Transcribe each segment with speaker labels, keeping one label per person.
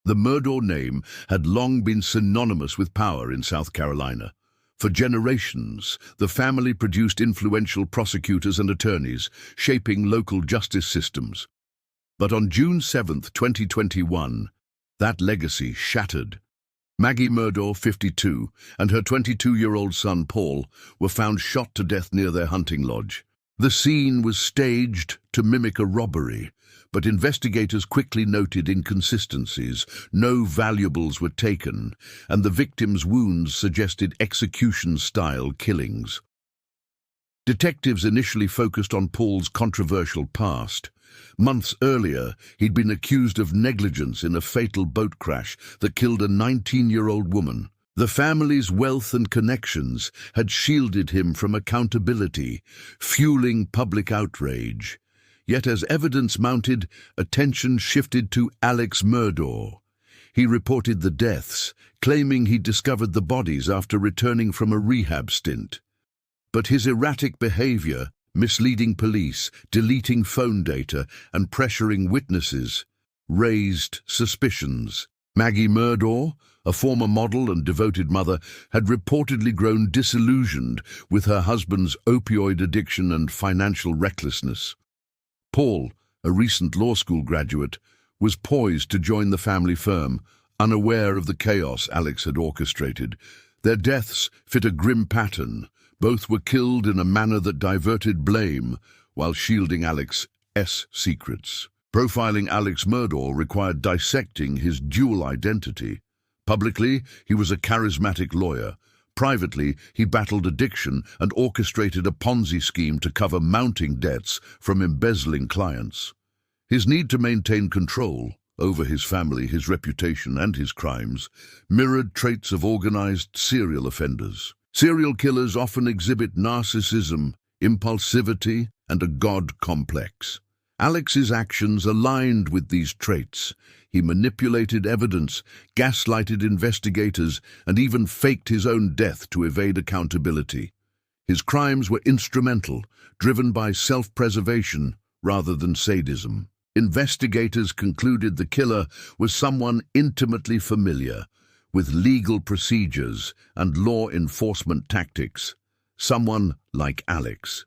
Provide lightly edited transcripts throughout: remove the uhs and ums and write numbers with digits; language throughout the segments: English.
Speaker 1: The Murdaugh name had long been synonymous with power in South Carolina. For generations, the family produced influential prosecutors and attorneys, shaping local justice systems. But on June 7, 2021, that legacy shattered. Maggie Murdaugh, 52, and her 22-year-old son, Paul, were found shot to death near their hunting lodge. The scene was staged to mimic a robbery, but investigators quickly noted inconsistencies. No valuables were taken, and the victims' wounds suggested execution-style killings. Detectives initially focused on Paul's controversial past. Months earlier, he'd been accused of negligence in a fatal boat crash that killed a 19-year-old woman. The family's wealth and connections had shielded him from accountability, fueling public outrage. Yet as evidence mounted, attention shifted to Alex Murdaugh. He reported the deaths, claiming he'd discovered the bodies after returning from a rehab stint. But his erratic behavior, misleading police, deleting phone data, and pressuring witnesses, raised suspicions. Maggie Murdaugh, a former model and devoted mother, had reportedly grown disillusioned with her husband's opioid addiction and financial recklessness. Paul, a recent law school graduate, was poised to join the family firm, unaware of the chaos Alex had orchestrated. Their deaths fit a grim pattern. Both were killed in a manner that diverted blame while shielding Alex's secrets. Profiling Alex Murdaugh required dissecting his dual identity. Publicly, he was a charismatic lawyer. Privately, he battled addiction and orchestrated a Ponzi scheme to cover mounting debts from embezzling clients. His need to maintain control over his family, his reputation, and his crimes mirrored traits of organized serial offenders. Serial killers often exhibit narcissism, impulsivity, and a God complex. Alex's actions aligned with these traits. He manipulated evidence, gaslighted investigators, and even faked his own death to evade accountability. His crimes were instrumental, driven by self-preservation rather than sadism. Investigators concluded the killer was someone intimately familiar with legal procedures and law enforcement tactics, someone like Alex.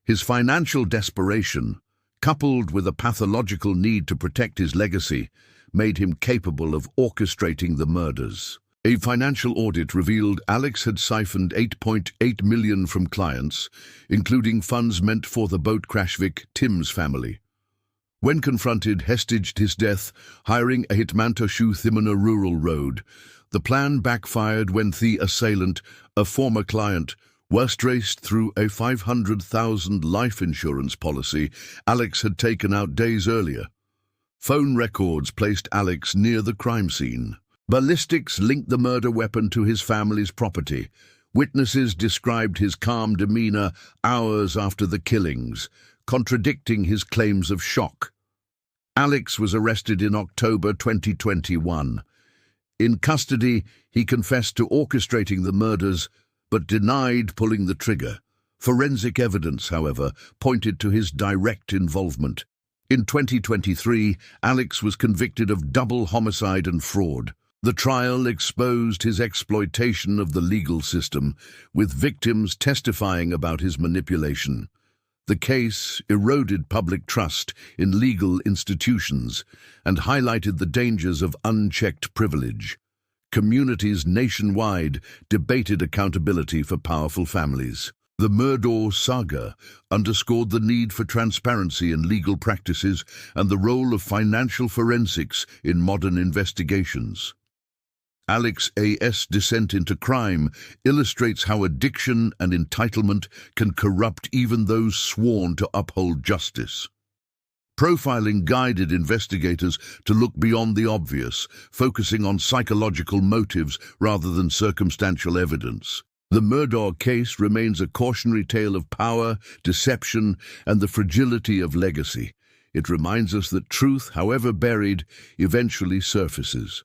Speaker 1: His financial desperation, coupled with a pathological need to protect his legacy, made him capable of orchestrating the murders. A financial audit revealed Alex had siphoned $8.8 million from clients, including funds meant for the boat crash victim's family. When confronted, he staged his death, hiring a hitman to shoot him on a rural road. The plan backfired when the assailant, a former client, was traced through a $500,000 life insurance policy Alex had taken out days earlier. Phone records placed Alex near the crime scene. Ballistics linked the murder weapon to his family's property. Witnesses described his calm demeanor hours after the killings, contradicting his claims of shock. Alex was arrested in October 2021. In custody, he confessed to orchestrating the murders, but denied pulling the trigger. Forensic evidence, however, pointed to his direct involvement. In 2023, Alex was convicted of double homicide and fraud. The trial exposed his exploitation of the legal system, with victims testifying about his manipulation. The case eroded public trust in legal institutions and highlighted the dangers of unchecked privilege. Communities nationwide debated accountability for powerful families. The Murdaugh saga underscored the need for transparency in legal practices and the role of financial forensics in modern investigations. Alex's descent into crime illustrates how addiction and entitlement can corrupt even those sworn to uphold justice. Profiling guided investigators to look beyond the obvious, focusing on psychological motives rather than circumstantial evidence. The Murdaugh case remains a cautionary tale of power, deception, and the fragility of legacy. It reminds us that truth, however buried, eventually surfaces.